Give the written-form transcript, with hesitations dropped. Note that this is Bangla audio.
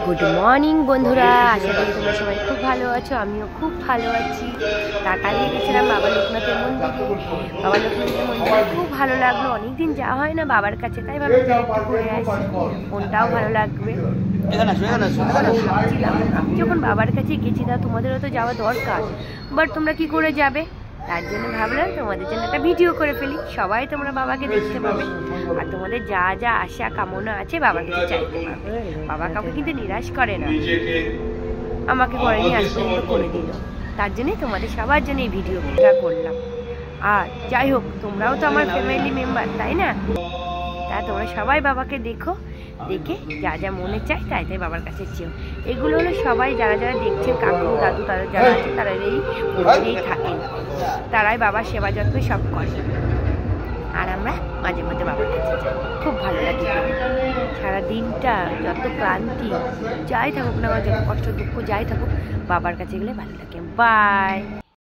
গুড মর্নিং বন্ধুরা, আশা করি তোমরা সবাই খুব ভালো আছো। আমিও খুব ভালো আছি। কালকে গেছিলাম বাবা লোকনাথের মন্দিরে। বাবা লোকনাথের মন্দিরে খুব ভালো লাগলো। অনেকদিন যাওয়া হয় না বাবার কাছে, তাই ভাবলাম একটু ঘুরে আসি, মনটাও ভালো লাগবে। ভাবছিলাম আমি যখন বাবার কাছে গেছি না, তোমাদেরও তো যাওয়া দরকার, বাট তোমরা কি করে যাবে? তার জন্য ভাবলাম তোমাদের জন্য একটা ভিডিও করে ফেলি, সবাই তোমরা বাবাকে দেখতে পাবে, আর তোমাদের যা যা আশা কামনা আছে বাবার কাছে চাইতে পারবে। বাবা কাউকে কিন্তু নিরাশ করে না, আমাকে করেনি, আজ পর্যন্ত করে দিল। তার জন্যই তোমাদের সবার জন্য এই ভিডিওটা করলাম। আর যাই হোক, তোমরাও তো আমার ফ্যামিলি মেম্বার, তাই না? তা তোমরা সবাই বাবাকে দেখো, দেখে যা যা মনে চায় তাই তাই বাবার কাছে চেয়েও। এগুলো হলো সবাই যারা যারা দেখছে, কাকু দাদু তারা যারা আছে তারা এই মন্দিরেই থাকেন, তারাই বাবার সেবা যত্ন সব করে। আর আমরা মাঝে মধ্যে বাবার কাছে যাই, খুব ভালো লাগে। সারা দিনটা যত ক্লান্তি যাই থাকুক না, যত কষ্ট দুঃখ যাই থাকুক, বাবার কাছে গেলে ভালো লাগে। বাই।